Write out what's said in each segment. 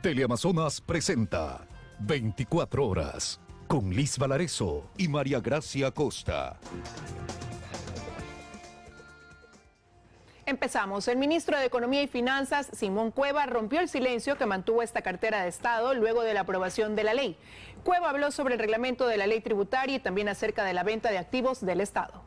Teleamazonas presenta 24 horas con Liz Valareso y María Gracia Costa. Empezamos. El ministro de Economía y Finanzas, Simón Cueva, rompió el silencio que mantuvo esta cartera de Estado luego de la aprobación de la ley. Cueva habló sobre el reglamento de la ley tributaria y también acerca de la venta de activos del Estado.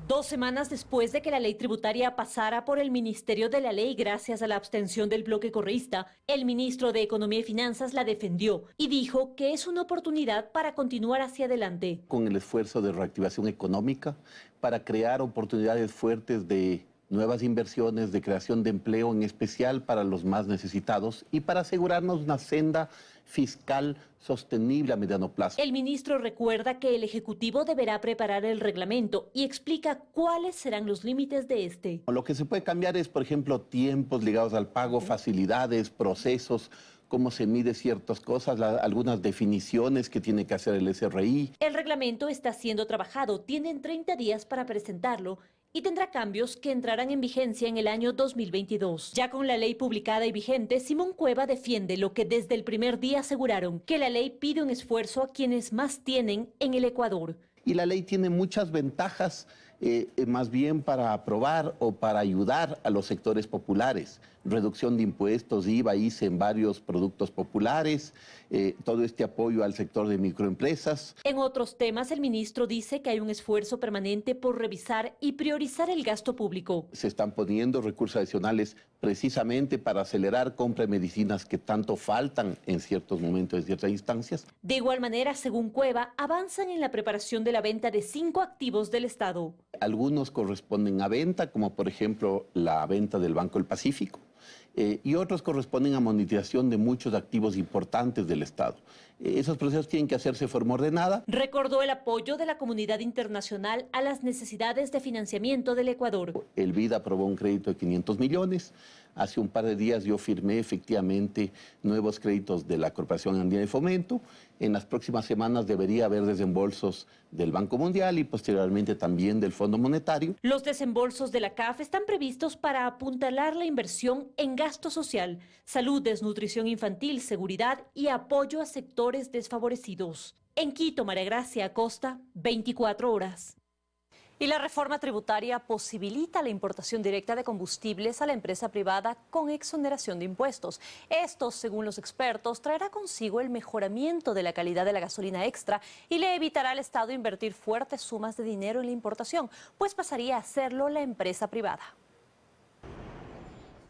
2 semanas después de que la ley tributaria pasara por el Ministerio de la Ley gracias a la abstención del bloque correísta, el ministro de Economía y Finanzas la defendió y dijo que es una oportunidad para continuar hacia adelante. Con el esfuerzo de reactivación económica para crear oportunidades fuertes de nuevas inversiones, de creación de empleo, en especial para los más necesitados, y para asegurarnos una senda fiscal sostenible a mediano plazo. El ministro recuerda que el Ejecutivo deberá preparar el reglamento y explica cuáles serán los límites de este. Lo que se puede cambiar es, por ejemplo, tiempos ligados al pago, facilidades, procesos, cómo se mide ciertas cosas, algunas definiciones que tiene que hacer el SRI. El reglamento está siendo trabajado, tienen 30 días para presentarlo y tendrá cambios que entrarán en vigencia en el año 2022. Ya con la ley publicada y vigente, Simón Cueva defiende lo que desde el primer día aseguraron, que la ley pide un esfuerzo a quienes más tienen en el Ecuador. Y la ley tiene muchas ventajas, más bien para aprobar o para ayudar a los sectores populares. Reducción de impuestos, IVA, ICE en varios productos populares, todo este apoyo al sector de microempresas. En otros temas, el ministro dice que hay un esfuerzo permanente por revisar y priorizar el gasto público. Se están poniendo recursos adicionales precisamente para acelerar compra de medicinas que tanto faltan en ciertos momentos, en ciertas instancias. De igual manera, según Cueva, avanzan en la preparación de la venta de 5 activos del Estado. Algunos corresponden a venta, como por ejemplo la venta del Banco del Pacífico. Y otros corresponden a monetización de muchos activos importantes del Estado. Esos procesos tienen que hacerse de forma ordenada. Recordó el apoyo de la comunidad internacional a las necesidades de financiamiento del Ecuador. El BID aprobó un crédito de 500 millones. Hace un par de días yo firmé efectivamente nuevos créditos de la Corporación Andina de Fomento. En las próximas semanas debería haber desembolsos del Banco Mundial y posteriormente también del Fondo Monetario. Los desembolsos de la CAF están previstos para apuntalar la inversión en gasto social, salud, desnutrición infantil, seguridad y apoyo a sectores desfavorecidos. En Quito, María Gracia Acosta, 24 horas. Y la reforma tributaria posibilita la importación directa de combustibles a la empresa privada con exoneración de impuestos. Esto, según los expertos, traerá consigo el mejoramiento de la calidad de la gasolina extra y le evitará al Estado invertir fuertes sumas de dinero en la importación, pues pasaría a hacerlo la empresa privada.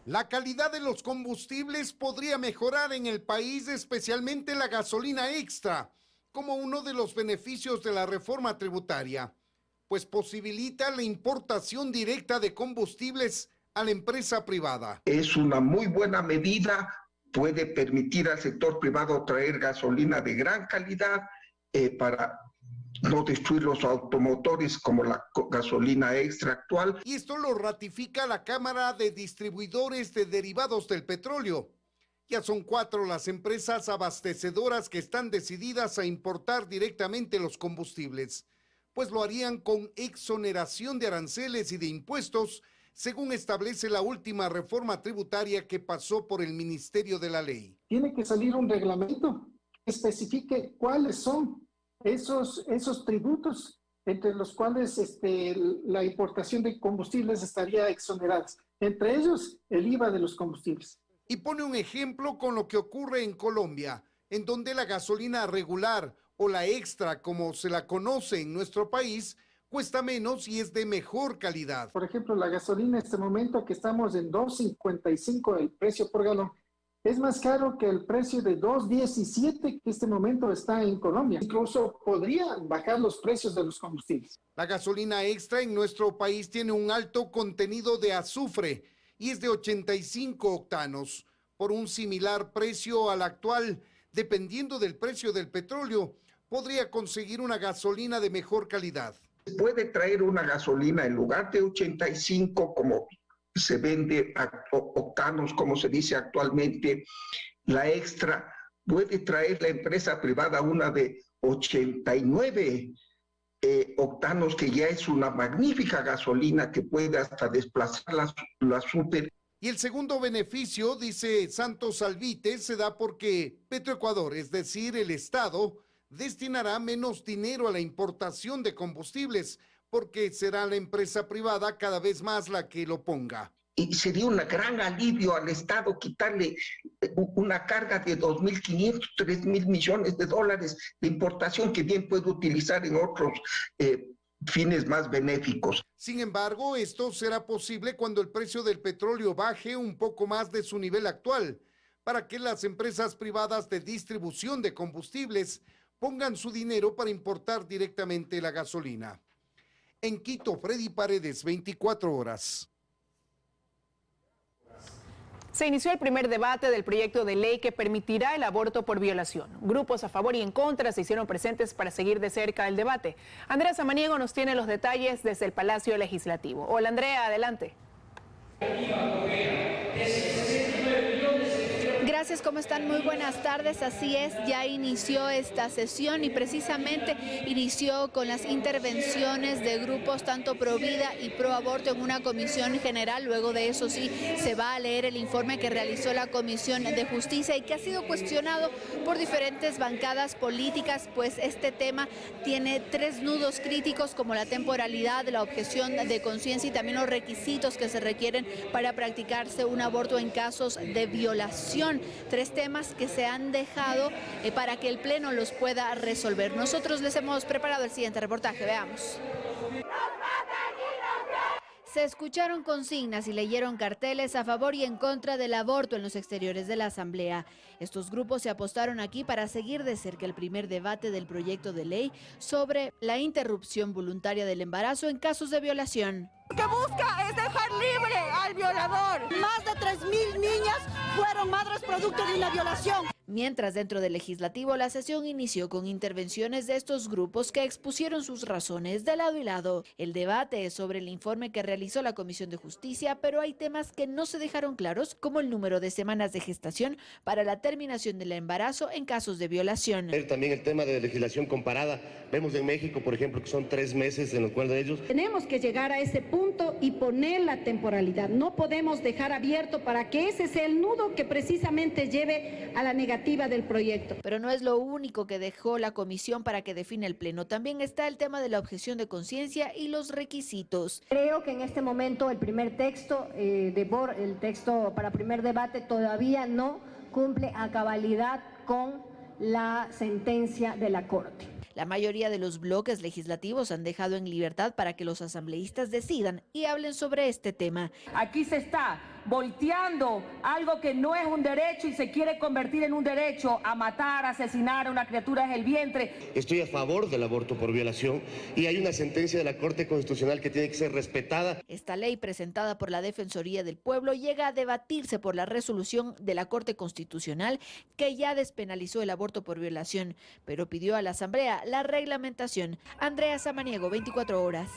La calidad de los combustibles podría mejorar en el país, especialmente la gasolina extra, como uno de los beneficios de la reforma tributaria, pues posibilita la importación directa de combustibles a la empresa privada. Es una muy buena medida, puede permitir al sector privado traer gasolina de gran calidad para no destruir los automotores como la gasolina extra actual. Y esto lo ratifica la Cámara de Distribuidores de Derivados del Petróleo. Ya son 4 las empresas abastecedoras que están decididas a importar directamente los combustibles, pues lo harían con exoneración de aranceles y de impuestos, según establece la última reforma tributaria que pasó por el Ministerio de la Ley. Tiene que salir un reglamento que especifique cuáles son esos tributos entre los cuales la importación de combustibles estaría exonerada. Entre ellos, el IVA de los combustibles. Y pone un ejemplo con lo que ocurre en Colombia, en donde la gasolina regular o la extra, como se la conoce en nuestro país, cuesta menos y es de mejor calidad. Por ejemplo, la gasolina en este momento que estamos en 2.55 el precio por galón, es más caro que el precio de 2.17 que en este momento está en Colombia. Incluso podrían bajar los precios de los combustibles. La gasolina extra en nuestro país tiene un alto contenido de azufre y es de 85 octanos, por un similar precio al actual. Dependiendo del precio del petróleo, podría conseguir una gasolina de mejor calidad. Puede traer una gasolina en lugar de 85, como se vende octanos, como se dice actualmente, la extra, puede traer la empresa privada una de 89 octanos, que ya es una magnífica gasolina que puede hasta desplazar la super. Y el segundo beneficio, dice Santos Alvite, se da porque Petroecuador, es decir, el Estado, destinará menos dinero a la importación de combustibles, porque será la empresa privada cada vez más la que lo ponga. Y sería un gran alivio al Estado quitarle una carga de 2.500, 3.000 millones de dólares de importación que bien puede utilizar en otros fines más benéficos. Sin embargo, esto será posible cuando el precio del petróleo baje un poco más de su nivel actual, para que las empresas privadas de distribución de combustibles pongan su dinero para importar directamente la gasolina. En Quito, Freddy Paredes, 24 horas. Se inició el primer debate del proyecto de ley que permitirá el aborto por violación. Grupos a favor y en contra se hicieron presentes para seguir de cerca el debate. Andrea Samaniego nos tiene los detalles desde el Palacio Legislativo. Hola Andrea, adelante. Gracias, ¿cómo están? Muy buenas tardes. Así es, ya inició esta sesión y precisamente inició con las intervenciones de grupos tanto pro vida y pro aborto en una comisión general. Luego de eso sí se va a leer el informe que realizó la Comisión de Justicia y que ha sido cuestionado por diferentes bancadas políticas, pues este tema tiene tres nudos críticos como la temporalidad, la objeción de conciencia y también los requisitos que se requieren para practicarse un aborto en casos de violación. Tres temas que se han dejado para que el Pleno los pueda resolver. Nosotros les hemos preparado el siguiente reportaje, veamos. Se escucharon consignas y leyeron carteles a favor y en contra del aborto en los exteriores de la Asamblea. Estos grupos se apostaron aquí para seguir de cerca el primer debate del proyecto de ley sobre la interrupción voluntaria del embarazo en casos de violación. Lo que busca es dejar libre al violador. Más de 3.000 niñas fueron madres producto de una violación. Mientras dentro del legislativo la sesión inició con intervenciones de estos grupos que expusieron sus razones de lado y lado. El debate es sobre el informe que realizó la Comisión de Justicia, pero hay temas que no se dejaron claros, como el número de semanas de gestación para la terminación del embarazo en casos de violación. También el tema de legislación comparada. Vemos en México, por ejemplo, que son 3 meses en los cuales ellos... Tenemos que llegar a ese punto y poner la temporalidad. No podemos dejar abierto para que ese sea el nudo que precisamente lleve a la negativa del proyecto. Pero no es lo único que dejó la comisión para que define el Pleno. También está el tema de la objeción de conciencia y los requisitos. Creo que en este momento el primer texto, el texto para primer debate todavía no cumple a cabalidad con la sentencia de la Corte. La mayoría de los bloques legislativos han dejado en libertad para que los asambleístas decidan y hablen sobre este tema. Aquí se está volteando algo que no es un derecho y se quiere convertir en un derecho a matar, asesinar a una criatura desde el vientre. Estoy a favor del aborto por violación y hay una sentencia de la Corte Constitucional que tiene que ser respetada. Esta ley presentada por la Defensoría del Pueblo llega a debatirse por la resolución de la Corte Constitucional que ya despenalizó el aborto por violación, pero pidió a la Asamblea la reglamentación. Andrea Samaniego, 24 horas.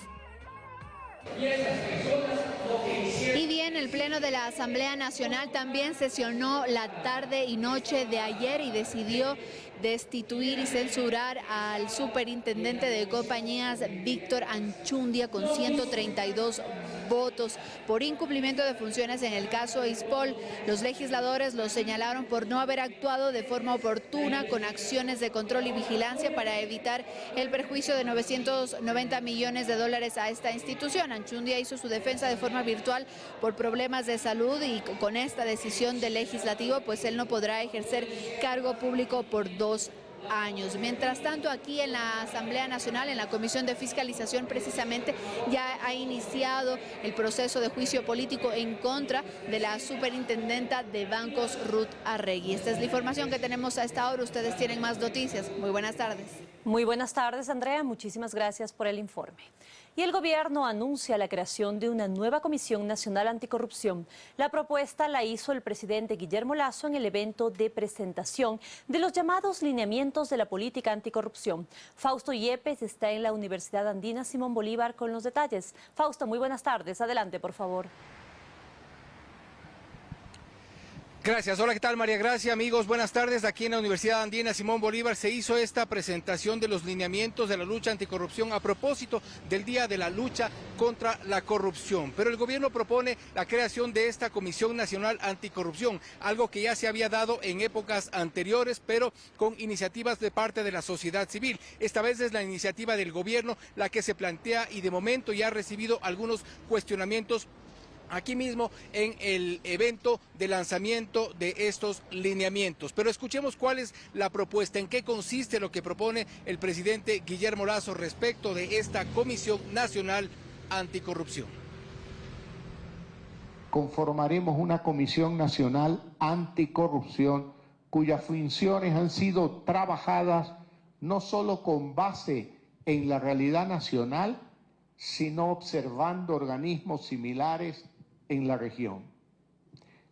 Y bien, el Pleno de la Asamblea Nacional también sesionó la tarde y noche de ayer y decidió destituir y censurar al superintendente de compañías Víctor Anchundia con 132 votos por incumplimiento de funciones en el caso Ispol. Los legisladores lo señalaron por no haber actuado de forma oportuna con acciones de control y vigilancia para evitar el perjuicio de 990 millones de dólares a esta institución. Anchundia hizo su defensa de forma virtual por problemas de salud y con esta decisión del legislativo pues él no podrá ejercer cargo público por 2 años. Mientras tanto, aquí en la Asamblea Nacional, en la Comisión de Fiscalización, precisamente ya ha iniciado el proceso de juicio político en contra de la superintendenta de bancos, Ruth Arregui. Esta es la información que tenemos a esta hora. Ustedes tienen más noticias. Muy buenas tardes. Muy buenas tardes, Andrea. Muchísimas gracias por el informe. Y el gobierno anuncia la creación de una nueva Comisión Nacional Anticorrupción. La propuesta la hizo el presidente Guillermo Lasso en el evento de presentación de los llamados lineamientos de la política anticorrupción. Fausto Yepes está en la Universidad Andina Simón Bolívar con los detalles. Fausto, muy buenas tardes. Adelante, por favor. Gracias. Hola, ¿qué tal, María Gracia? Amigos, buenas tardes. Aquí en la Universidad Andina Simón Bolívar se hizo esta presentación de los lineamientos de la lucha anticorrupción a propósito del Día de la Lucha contra la Corrupción. Pero el gobierno propone la creación de esta Comisión Nacional Anticorrupción, algo que ya se había dado en épocas anteriores, pero con iniciativas de parte de la sociedad civil. Esta vez es la iniciativa del gobierno la que se plantea y de momento ya ha recibido algunos cuestionamientos aquí mismo en el evento de lanzamiento de estos lineamientos. Pero escuchemos cuál es la propuesta, en qué consiste lo que propone el presidente Guillermo Lasso respecto de esta Comisión Nacional Anticorrupción. Conformaremos una Comisión Nacional Anticorrupción cuyas funciones han sido trabajadas no solo con base en la realidad nacional, sino observando organismos similares en la región.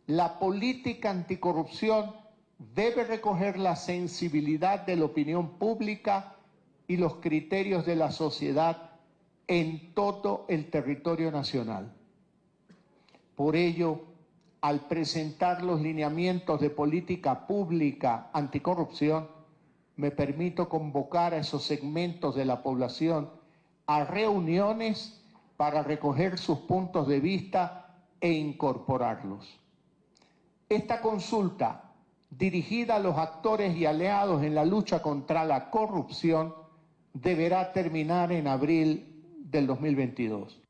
La política anticorrupción debe recoger la sensibilidad de la opinión pública y los criterios de la sociedad en todo el territorio nacional. Por ello, al presentar los lineamientos de política pública anticorrupción, me permito convocar a esos segmentos de la población a reuniones para recoger sus puntos de vista e incorporarlos. Esta consulta, dirigida a los actores y aliados en la lucha contra la corrupción, deberá terminar en abril del 2022.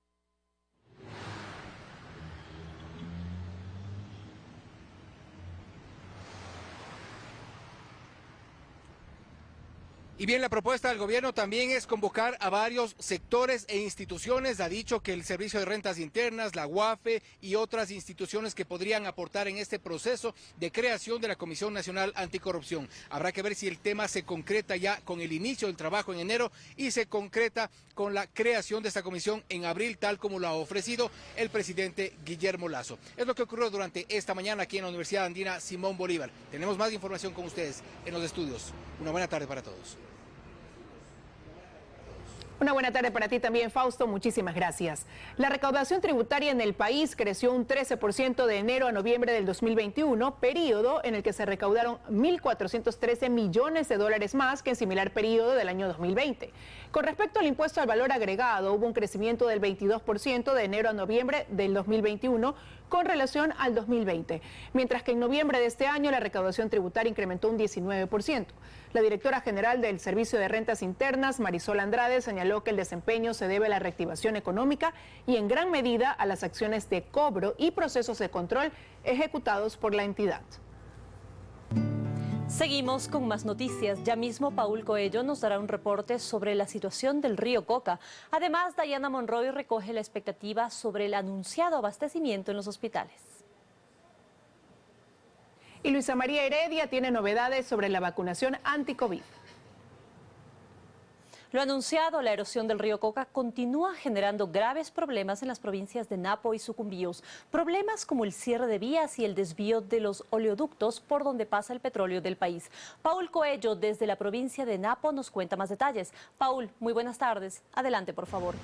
Y bien, la propuesta del gobierno también es convocar a varios sectores e instituciones. Ha dicho que el Servicio de Rentas Internas, la UAFE y otras instituciones que podrían aportar en este proceso de creación de la Comisión Nacional Anticorrupción. Habrá que ver si el tema se concreta ya con el inicio del trabajo en enero y se concreta con la creación de esta comisión en abril, tal como lo ha ofrecido el presidente Guillermo Lasso. Es lo que ocurrió durante esta mañana aquí en la Universidad Andina Simón Bolívar. Tenemos más información con ustedes en los estudios. Una buena tarde para todos. Una buena tarde para ti también, Fausto. Muchísimas gracias. La recaudación tributaria en el país creció un 13% de enero a noviembre del 2021, periodo en el que se recaudaron 1.413 millones de dólares más que en similar periodo del año 2020. Con respecto al impuesto al valor agregado, hubo un crecimiento del 22% de enero a noviembre del 2021 con relación al 2020, mientras que en noviembre de este año la recaudación tributaria incrementó un 19%. La directora general del Servicio de Rentas Internas, Marisol Andrade, señaló que el desempeño se debe a la reactivación económica y en gran medida a las acciones de cobro y procesos de control ejecutados por la entidad. Seguimos con más noticias. Ya mismo Paul Coello nos dará un reporte sobre la situación del río Coca. Además, Diana Monroy recoge la expectativa sobre el anunciado abastecimiento en los hospitales. Y Luisa María Heredia tiene novedades sobre la vacunación anti-COVID. Lo anunciado, la erosión del río Coca continúa generando graves problemas en las provincias de Napo y Sucumbíos. Problemas como el cierre de vías y el desvío de los oleoductos por donde pasa el petróleo del país. Paul Coello, desde la provincia de Napo, nos cuenta más detalles. Paul, muy buenas tardes. Adelante, por favor.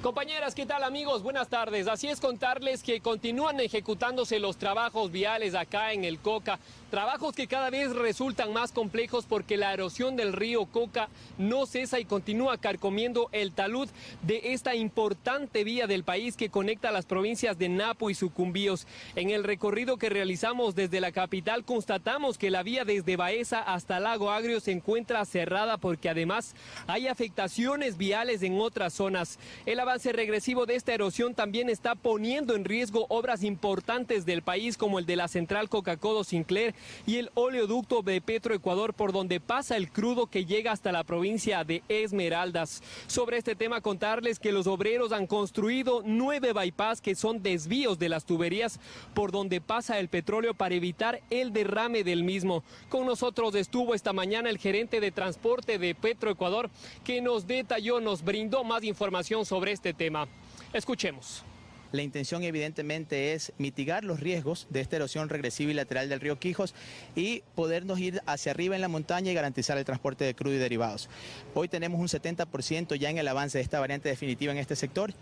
Compañeras, ¿qué tal, amigos? Buenas tardes. Así es, contarles que continúan ejecutándose los trabajos viales acá en el Coca. Trabajos que cada vez resultan más complejos porque la erosión del río Coca no cesa y continúa carcomiendo el talud de esta importante vía del país que conecta las provincias de Napo y Sucumbíos. En el recorrido que realizamos desde la capital constatamos que la vía desde Baeza hasta Lago Agrio se encuentra cerrada porque además hay afectaciones viales en otras zonas. El avance regresivo de esta erosión también está poniendo en riesgo obras importantes del país como el de la central Coca-Codo Sinclair y el oleoducto de Petroecuador por donde pasa el crudo que llega hasta la provincia de Esmeraldas. Sobre este tema contarles que los obreros han construido 9 bypass que son desvíos de las tuberías por donde pasa el petróleo para evitar el derrame del mismo. Con nosotros estuvo esta mañana el gerente de transporte de Petroecuador que nos detalló, nos brindó más información sobre este tema. Escuchemos. La intención evidentemente es mitigar los riesgos de esta erosión regresiva y lateral del río Quijos y podernos ir hacia arriba en la montaña y garantizar el transporte de crudo y derivados. Hoy tenemos un 70% ya en el avance de esta variante definitiva en este sector.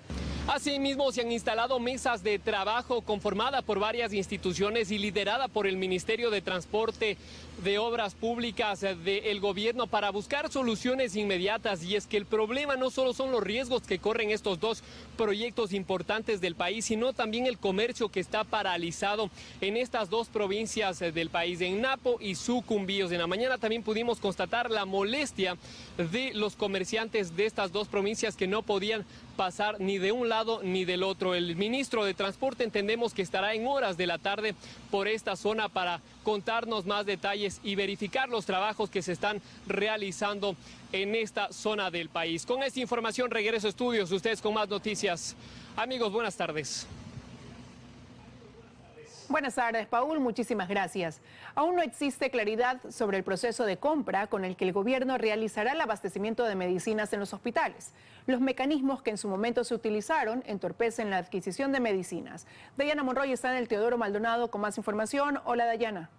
Asimismo, se han instalado mesas de trabajo conformadas por varias instituciones y liderada por el Ministerio de Transporte, de Obras Públicas del gobierno para buscar soluciones inmediatas. Y es que el problema no solo son los riesgos que corren estos dos proyectos importantes del país, sino también el comercio que está paralizado en estas dos provincias del país, en Napo y Sucumbíos. En la mañana también pudimos constatar la molestia de los comerciantes de estas dos provincias que no podían pasar ni de un lado ni del otro. El ministro de Transporte entendemos que estará en horas de la tarde por esta zona para contarnos más detalles y verificar los trabajos que se están realizando en esta zona del país. Con esta información regreso a estudios, ustedes con más noticias. Amigos, buenas tardes. Buenas tardes, Paul. Muchísimas gracias. Aún no existe claridad sobre el proceso de compra con el que el gobierno realizará el abastecimiento de medicinas en los hospitales. Los mecanismos que en su momento se utilizaron entorpecen la adquisición de medicinas. Dayana Monroy está en el Teodoro Maldonado con más información. Hola, Dayana.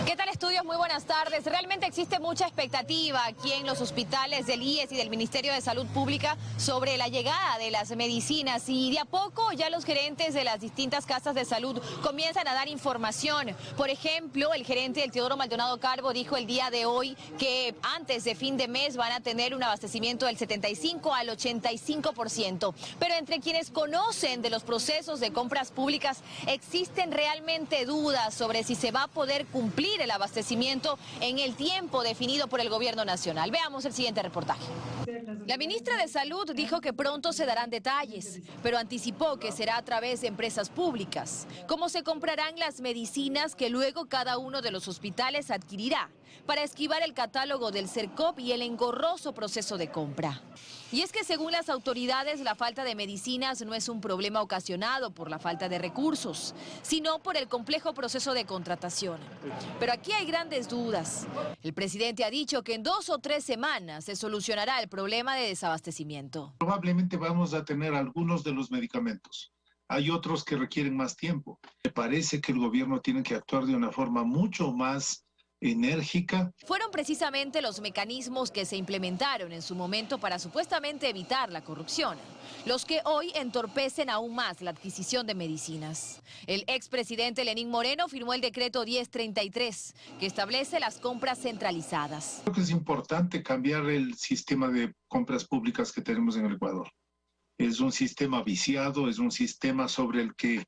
¿Qué tal, estudios? Muy buenas tardes. Realmente existe mucha expectativa aquí en los hospitales del IES y del Ministerio de Salud Pública sobre la llegada de las medicinas, y de a poco ya los gerentes de las distintas casas de salud comienzan a dar información. Por ejemplo, el gerente del Teodoro Maldonado Carbo dijo el día de hoy que antes de fin de mes van a tener un abastecimiento del 75 al 85%. Pero entre quienes conocen de los procesos de compras públicas existen realmente dudas sobre si se va a poder cumplir el abastecimiento en el tiempo definido por el gobierno nacional. Veamos el siguiente reportaje. La ministra de Salud dijo que pronto se darán detalles, pero anticipó que será a través de empresas públicas. Cómo se comprarán las medicinas que luego cada uno de los hospitales adquirirá para esquivar el catálogo del CERCOP y el engorroso proceso de compra. Y es que según las autoridades, la falta de medicinas no es un problema ocasionado por la falta de recursos, sino por el complejo proceso de contratación. Pero aquí hay grandes dudas. El presidente ha dicho que en 2 o 3 semanas se solucionará el problema de desabastecimiento. Probablemente vamos a tener algunos de los medicamentos. Hay otros que requieren más tiempo. Me parece que el gobierno tiene que actuar de una forma mucho más enérgica. Fueron precisamente los mecanismos que se implementaron en su momento para supuestamente evitar la corrupción los que hoy entorpecen aún más la adquisición de medicinas. El expresidente Lenín Moreno firmó el decreto 1033, que establece las compras centralizadas. Creo que es importante cambiar el sistema de compras públicas que tenemos en el Ecuador. Es un sistema viciado, es un sistema sobre el que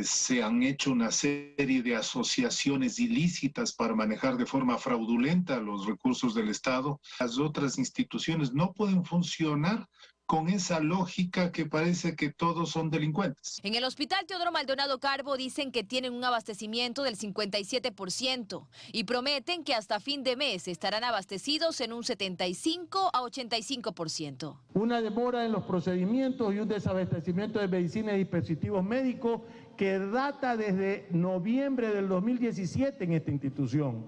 se han hecho una serie de asociaciones ilícitas para manejar de forma fraudulenta los recursos del Estado. Las otras instituciones no pueden funcionar con esa lógica que parece que todos son delincuentes. En el Hospital Teodoro Maldonado Carbo dicen que tienen un abastecimiento del 57% y prometen que hasta fin de mes estarán abastecidos en un 75 a 85%. Una demora en los procedimientos y un desabastecimiento de medicinas y dispositivos médicos que data desde noviembre del 2017 en esta institución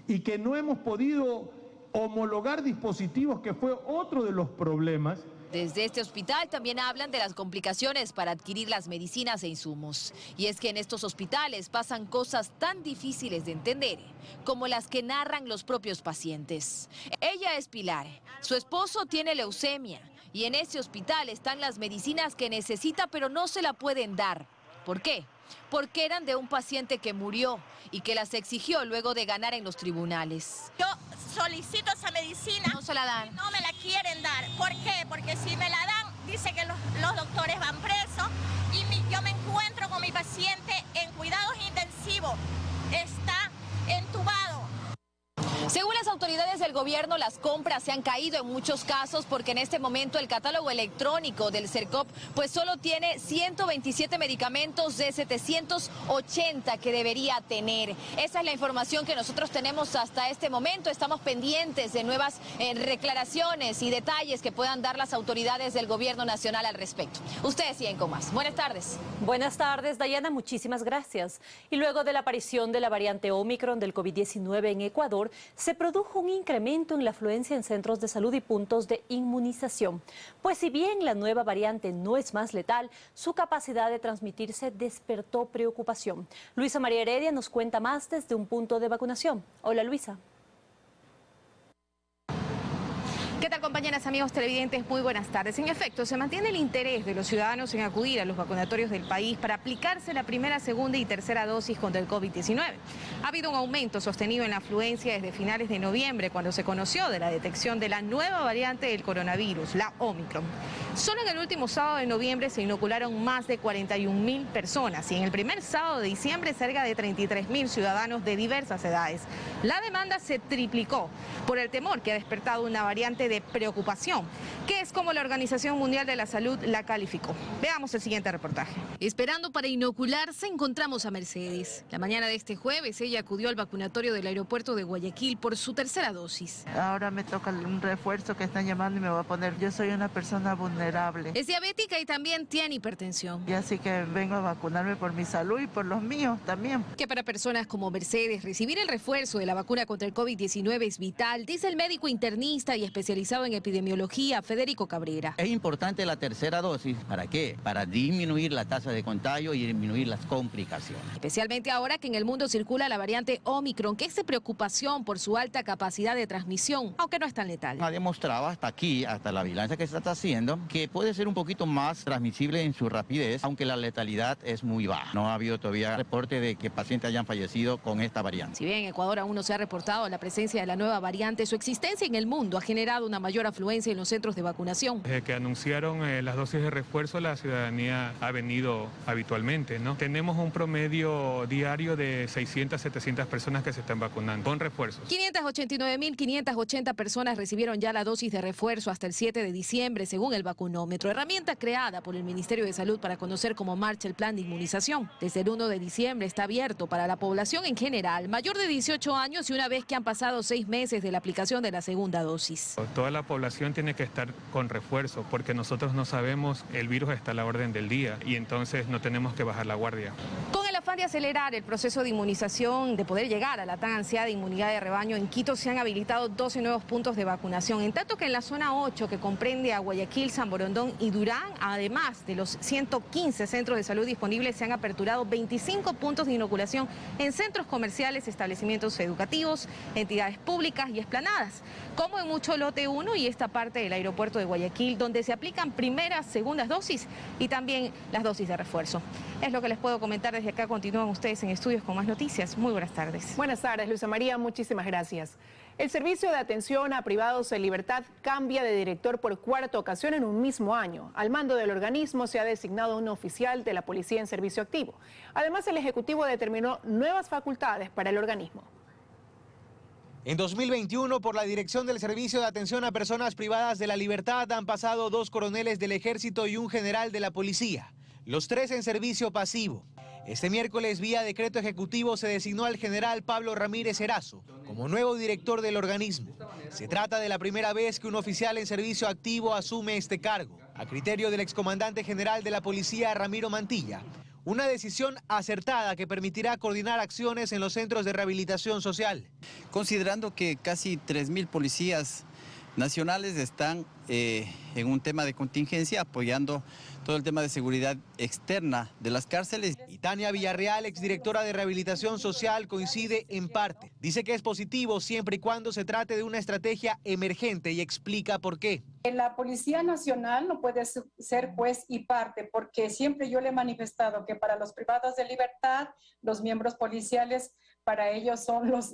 y que no hemos podido homologar dispositivos, que fue otro de los problemas. Desde este hospital también hablan de las complicaciones para adquirir las medicinas e insumos. Y es que en estos hospitales pasan cosas tan difíciles de entender como las que narran los propios pacientes. Ella es Pilar, su esposo tiene leucemia y en ese hospital están las medicinas que necesita pero no se la pueden dar. ¿Por qué? Porque eran de un paciente que murió y que las exigió luego de ganar en los tribunales. Yo solicito esa medicina. No se la dan. Y no me la quieren dar. ¿Por qué? Porque si me la dan, dice que los doctores van presos y yo me encuentro con mi paciente en cuidados intensivos. Está entubado. Según las autoridades del gobierno, las compras se han caído en muchos casos porque en este momento el catálogo electrónico del CERCOP pues solo tiene 127 medicamentos de 780 que debería tener. Esa es la información que nosotros tenemos hasta este momento. Estamos pendientes de nuevas declaraciones y detalles que puedan dar las autoridades del gobierno nacional al respecto. Ustedes siguen con más. Buenas tardes. Buenas tardes, Dayana. Muchísimas gracias. Y luego de la aparición de la variante Omicron del COVID-19 en Ecuador, se produjo un incremento en la afluencia en centros de salud y puntos de inmunización. Pues si bien la nueva variante no es más letal, su capacidad de transmitirse despertó preocupación. Luisa María Heredia nos cuenta más desde un punto de vacunación. Hola, Luisa. ¿Qué tal? tal, compañeras, amigos televidentes? Muy buenas tardes. En efecto, se mantiene el interés de los ciudadanos en acudir a los vacunatorios del país para aplicarse la primera, segunda y tercera dosis contra el COVID-19. Ha habido un aumento sostenido en la afluencia desde finales de noviembre, cuando se conoció de la detección de la nueva variante del coronavirus, la Omicron. Solo en el último sábado de noviembre se inocularon más de 41.000 personas y en el primer sábado de diciembre cerca de 33.000 ciudadanos de diversas edades. La demanda se triplicó por el temor que ha despertado una variante de preocupación, que es como la Organización Mundial de la Salud la calificó. Veamos el siguiente reportaje. Esperando para inocularse, encontramos a Mercedes. La mañana de este jueves, ella acudió al vacunatorio del aeropuerto de Guayaquil por su tercera dosis. Ahora me toca un refuerzo que están llamando y me voy a poner. Yo soy una persona vulnerable. Es diabética y también tiene hipertensión. Y así que vengo a vacunarme por mi salud y por los míos también. Que para personas como Mercedes, recibir el refuerzo de la vacuna contra el COVID-19 es vital, dice el médico internista y especializado en epidemiología, Federico Cabrera. Es importante la tercera dosis. ¿Para qué? Para disminuir la tasa de contagio y disminuir las complicaciones. Especialmente ahora que en el mundo circula la variante Omicron, que es de preocupación por su alta capacidad de transmisión, aunque no es tan letal. Ha demostrado hasta aquí, hasta la vigilancia que se está haciendo, que puede ser un poquito más transmisible en su rapidez, aunque la letalidad es muy baja. No ha habido todavía reporte de que pacientes hayan fallecido con esta variante. Si bien en Ecuador aún no se ha reportado la presencia de la nueva variante, su existencia en el mundo ha generado una mayor afluencia en los centros de vacunación. Desde que anunciaron las dosis de refuerzo, la ciudadanía ha venido habitualmente, ¿no? Tenemos un promedio diario de 600 a 700 personas que se están vacunando con refuerzos. 589.580 personas recibieron ya la dosis de refuerzo hasta el 7 de diciembre, según el vacunómetro, herramienta creada por el Ministerio de Salud para conocer cómo marcha el plan de inmunización. Desde el 1 de diciembre está abierto para la población en general, mayor de 18 años y una vez que han pasado 6 meses de la aplicación de la segunda dosis. Toda la población tiene que estar con refuerzo porque nosotros no sabemos, el virus está a la orden del día y entonces no tenemos que bajar la guardia. Con el afán de acelerar el proceso de inmunización, de poder llegar a la tan ansiada inmunidad de rebaño, en Quito se han habilitado 12 nuevos puntos de vacunación, en tanto que en la zona 8, que comprende a Guayaquil, San Borondón y Durán, además de los 115 centros de salud disponibles, se han aperturado 25 puntos de inoculación en centros comerciales, establecimientos educativos, entidades públicas y esplanadas, como en Mucho Lote 1 y esta parte del aeropuerto de Guayaquil, donde se aplican primeras, segundas dosis y también las dosis de refuerzo. Es lo que les puedo comentar desde acá. Continúan ustedes en estudios con más noticias. Muy buenas tardes. Buenas tardes, Luisa María. Muchísimas gracias. El servicio de atención a privados en libertad cambia de director por cuarta ocasión en un mismo año. Al mando del organismo se ha designado un oficial de la policía en servicio activo. Además, el Ejecutivo determinó nuevas facultades para el organismo. En 2021, por la dirección del Servicio de Atención a Personas Privadas de la Libertad, han pasado 2 coroneles del Ejército y un general de la Policía, los 3 en servicio pasivo. Este miércoles, vía decreto ejecutivo, se designó al general Pablo Ramírez Erazo como nuevo director del organismo. Se trata de la primera vez que un oficial en servicio activo asume este cargo. A criterio del excomandante general de la Policía, Ramiro Mantilla, una decisión acertada que permitirá coordinar acciones en los centros de rehabilitación social. Considerando que casi 3.000 policías nacionales están en un tema de contingencia apoyando todo el tema de seguridad externa de las cárceles. Y Tania Villarreal, exdirectora de Rehabilitación Social, coincide en parte. Dice que es positivo siempre y cuando se trate de una estrategia emergente y explica por qué. La Policía Nacional no puede ser juez y parte, porque siempre yo le he manifestado que para los privados de libertad, los miembros policiales, para ellos son los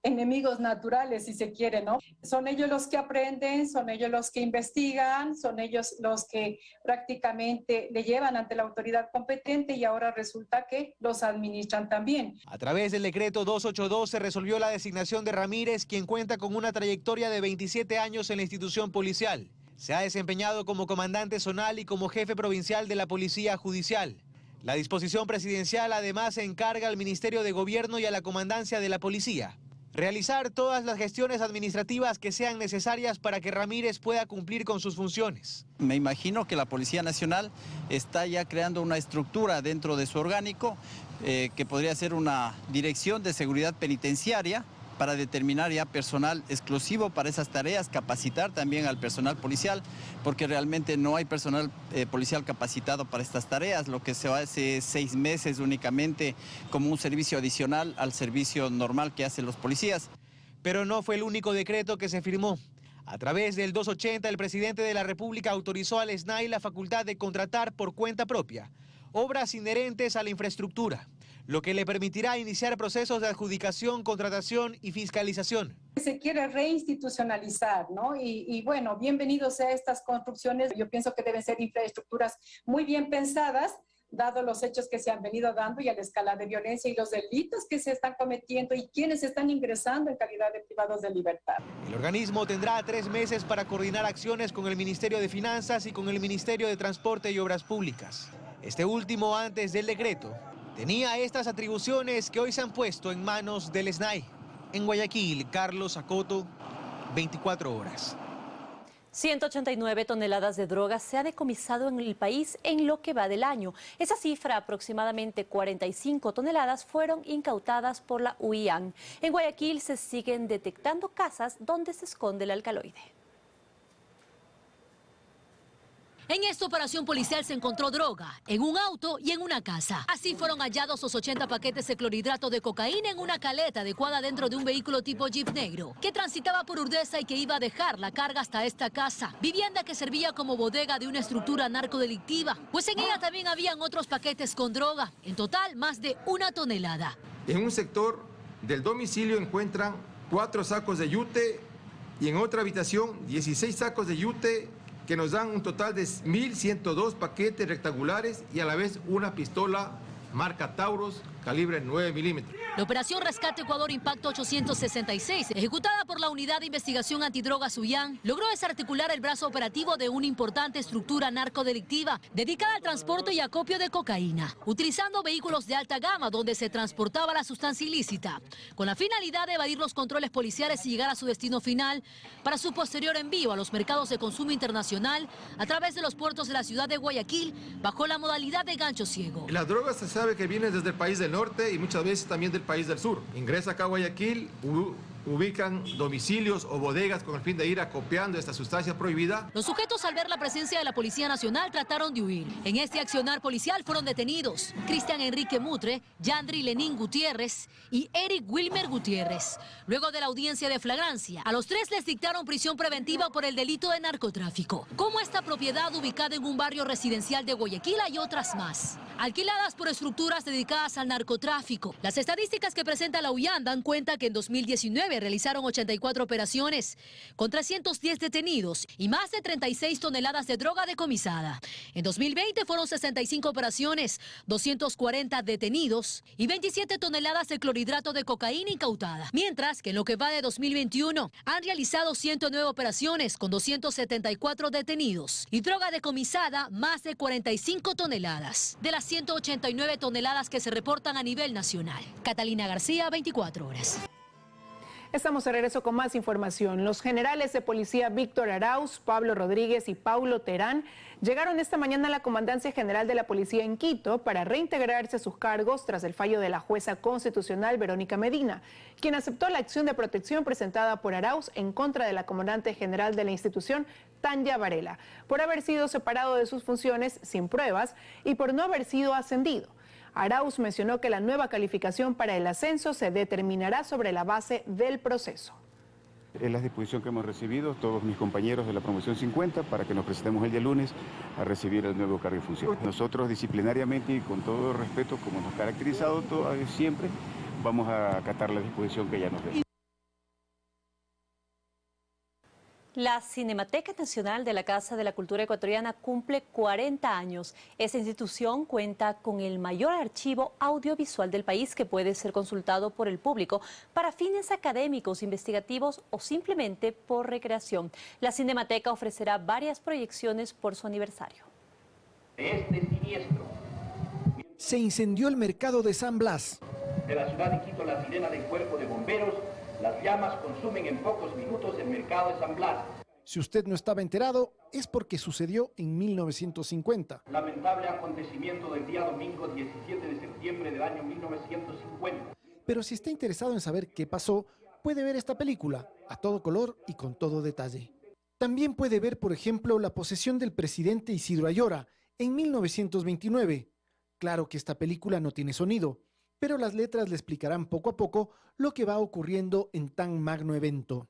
enemigos naturales, si se quiere, ¿no? Son ellos los que aprenden, son ellos los que investigan, son ellos los que prácticamente le llevan ante la autoridad competente y ahora resulta que los administran también. A través del decreto 282 se resolvió la designación de Ramírez, quien cuenta con una trayectoria de 27 años en la institución policial. Se ha desempeñado como comandante zonal y como jefe provincial de la Policía Judicial. La disposición presidencial además encarga al Ministerio de Gobierno y a la Comandancia de la Policía realizar todas las gestiones administrativas que sean necesarias para que Ramírez pueda cumplir con sus funciones. Me imagino que la Policía Nacional está ya creando una estructura dentro de su orgánico que podría ser una dirección de seguridad penitenciaria para determinar ya personal exclusivo para esas tareas, capacitar también al personal policial, porque realmente no hay personal policial capacitado para estas tareas, lo que se hace 6 meses únicamente como un servicio adicional al servicio normal que hacen los policías. Pero no fue el único decreto que se firmó. A través del 280, el presidente de la República autorizó al SNAI la facultad de contratar por cuenta propia obras inherentes a la infraestructura, lo que le permitirá iniciar procesos de adjudicación, contratación y fiscalización. Se quiere reinstitucionalizar, ¿no? Y bueno, bienvenidos a estas construcciones. Yo pienso que deben ser infraestructuras muy bien pensadas, dado los hechos que se han venido dando y a la escala de violencia y los delitos que se están cometiendo y quienes están ingresando en calidad de privados de libertad. El organismo tendrá 3 meses para coordinar acciones con el Ministerio de Finanzas y con el Ministerio de Transporte y Obras Públicas. Este último, antes del decreto, tenía estas atribuciones que hoy se han puesto en manos del SNAI. En Guayaquil, Carlos Acoto, 24 horas. 189 toneladas de drogas se ha decomisado en el país en lo que va del año. Esa cifra, aproximadamente 45 toneladas, fueron incautadas por la UIAN. En Guayaquil se siguen detectando casas donde se esconde el alcaloide. En esta operación policial se encontró droga en un auto y en una casa. Así fueron hallados los 80 paquetes de clorhidrato de cocaína en una caleta adecuada dentro de un vehículo tipo Jeep negro que transitaba por Urdesa y que iba a dejar la carga hasta esta casa, vivienda que servía como bodega de una estructura narcodelictiva, pues en ella también habían otros paquetes con droga, en total más de 1 tonelada. En un sector del domicilio encuentran 4 sacos de yute y en otra habitación 16 sacos de yute, que nos dan un total de 1.102 paquetes rectangulares y a la vez una pistola marca Taurus, calibre 9 milímetros. La operación Rescate Ecuador Impacto 866, ejecutada por la Unidad de Investigación Antidrogas UIAN, logró desarticular el brazo operativo de una importante estructura narcodelictiva dedicada al transporte y acopio de cocaína, utilizando vehículos de alta gama donde se transportaba la sustancia ilícita, con la finalidad de evadir los controles policiales y llegar a su destino final para su posterior envío a los mercados de consumo internacional a través de los puertos de la ciudad de Guayaquil bajo la modalidad de gancho ciego. Las drogas se sabe que vienen desde el país del norte y muchas veces también del país del sur. Ingresa acá a Guayaquil, ubican domicilios o bodegas con el fin de ir acopiando esta sustancia prohibida. Los sujetos, al ver la presencia de la Policía Nacional, trataron de huir. En este accionar policial fueron detenidos Cristian Enrique Mutre, Yandri Lenín Gutiérrez y Eric Wilmer Gutiérrez. Luego de la audiencia de flagrancia, a los 3 les dictaron prisión preventiva por el delito de narcotráfico. Como esta propiedad ubicada en un barrio residencial de Guayaquil hay otras más, alquiladas por estructuras dedicadas al narcotráfico. Las estadísticas que presenta la UIAN dan cuenta que en 2019 realizaron 84 operaciones con 310 detenidos y más de 36 toneladas de droga decomisada. En 2020 fueron 65 operaciones, 240 detenidos y 27 toneladas de clorhidrato de cocaína incautada. Mientras que en lo que va de 2021 han realizado 109 operaciones con 274 detenidos y droga decomisada más de 45 toneladas de las 189 toneladas que se reportan a nivel nacional. Catalina García, 24 horas. Estamos de regreso con más información. Los generales de policía Víctor Arauz, Pablo Rodríguez y Paulo Terán llegaron esta mañana a la Comandancia General de la Policía en Quito para reintegrarse a sus cargos tras el fallo de la jueza constitucional Verónica Medina, quien aceptó la acción de protección presentada por Arauz en contra de la comandante general de la institución, Tanya Varela, por haber sido separado de sus funciones sin pruebas y por no haber sido ascendido. Arauz mencionó que la nueva calificación para el ascenso se determinará sobre la base del proceso. Es la disposición que hemos recibido todos mis compañeros de la promoción 50 para que nos presentemos el día lunes a recibir el nuevo cargo de función. Nosotros disciplinariamente y con todo respeto, como nos ha caracterizado siempre, vamos a acatar la disposición que ya nos dé. La Cinemateca Nacional de la Casa de la Cultura Ecuatoriana cumple 40 años. Esta institución cuenta con el mayor archivo audiovisual del país que puede ser consultado por el público para fines académicos, investigativos o simplemente por recreación. La Cinemateca ofrecerá varias proyecciones por su aniversario. Se incendió el mercado de San Blas. De la ciudad de Quito, la sirena del cuerpo de bomberos. Las llamas consumen en pocos minutos el mercado de San Blas. Si usted no estaba enterado, es porque sucedió en 1950. Lamentable acontecimiento del día domingo 17 de septiembre del año 1950. Pero si está interesado en saber qué pasó, puede ver esta película a todo color y con todo detalle. También puede ver, por ejemplo, la posesión del presidente Isidro Ayora en 1929. Claro que esta película no tiene sonido, pero las letras le explicarán poco a poco lo que va ocurriendo en tan magno evento.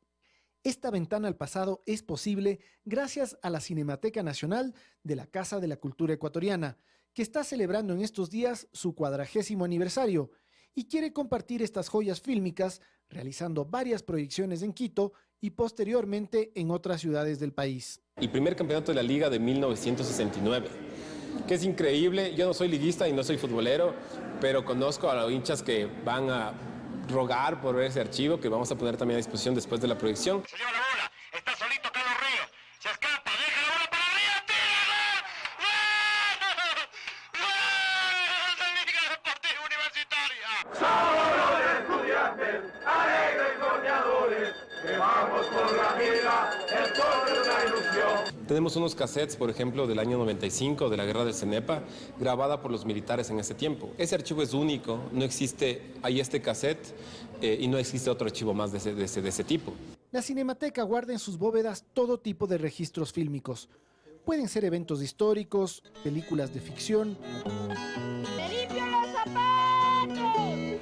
Esta ventana al pasado es posible gracias a la Cinemateca Nacional de la Casa de la Cultura Ecuatoriana, que está celebrando en estos días su 40º aniversario y quiere compartir estas joyas fílmicas realizando varias proyecciones en Quito y posteriormente en otras ciudades del país. El primer campeonato de la Liga de 1969, que es increíble. Yo no soy liguista y no soy futbolero, pero conozco a los hinchas que van a rogar por ver ese archivo que vamos a poner también a disposición después de la proyección. Señor La Bola, está solito Carlos Ríos, se escapa, deja la bola para arriba, tira, ¡gol! Liga Deportiva Universitaria. Somos los estudiantes, alegres y soñadores, que vamos por la vida, el sol de una ilusión. Tenemos unos cassettes, por ejemplo, del año 95, de la guerra del Cenepa, grabada por los militares en ese tiempo. Ese archivo es único, no existe, hay este cassette y no existe otro archivo más de ese tipo. La Cinemateca guarda en sus bóvedas todo tipo de registros fílmicos. Pueden ser eventos históricos, películas de ficción, ¡Me limpio los zapatos!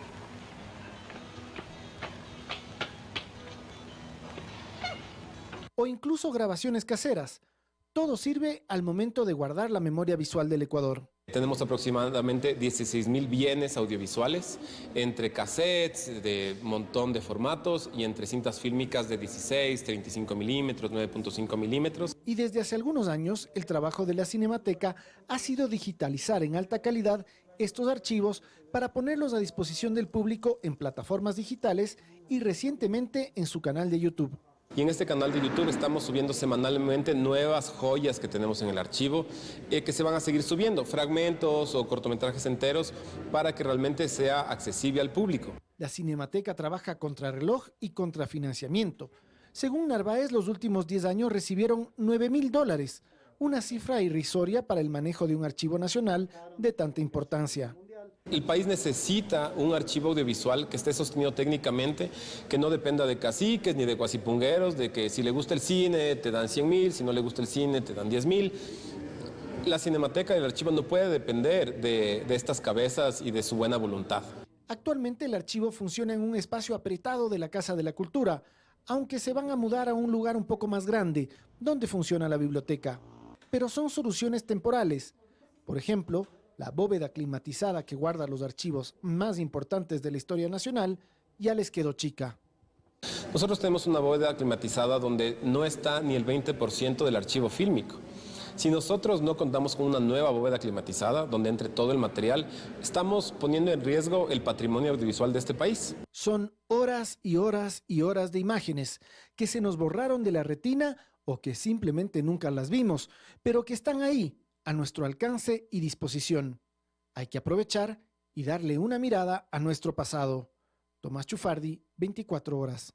o incluso grabaciones caseras. Todo sirve al momento de guardar la memoria visual del Ecuador. Tenemos aproximadamente 16.000 bienes audiovisuales, entre cassettes de montón de formatos y entre cintas fílmicas de 16, 35 milímetros, 9.5 milímetros. Y desde hace algunos años, el trabajo de la Cinemateca ha sido digitalizar en alta calidad estos archivos para ponerlos a disposición del público en plataformas digitales y recientemente en su canal de YouTube. Y en este canal de YouTube estamos subiendo semanalmente nuevas joyas que tenemos en el archivo, que se van a seguir subiendo, fragmentos o cortometrajes enteros, para que realmente sea accesible al público. La Cinemateca trabaja contra reloj y contra financiamiento. Según Narváez, los últimos 10 años recibieron $9.000, una cifra irrisoria para el manejo de un archivo nacional de tanta importancia. El país necesita un archivo audiovisual que esté sostenido técnicamente, que no dependa de caciques ni de guasipungueros, de que si le gusta el cine te dan 100.000, si no le gusta el cine te dan 10.000. La Cinemateca y el archivo no puede depender de estas cabezas y de su buena voluntad. Actualmente el archivo funciona en un espacio apretado de la Casa de la Cultura, aunque se van a mudar a un lugar un poco más grande, donde funciona la biblioteca. Pero son soluciones temporales. Por ejemplo, la bóveda climatizada que guarda los archivos más importantes de la historia nacional ya les quedó chica. Nosotros tenemos una bóveda climatizada donde no está ni el 20% del archivo fílmico. Si nosotros no contamos con una nueva bóveda climatizada donde entre todo el material, estamos poniendo en riesgo el patrimonio audiovisual de este país. Son horas y horas y horas de imágenes que se nos borraron de la retina o que simplemente nunca las vimos, pero que están ahí, a nuestro alcance y disposición. Hay que aprovechar y darle una mirada a nuestro pasado. Tomás Chufardi, 24 horas.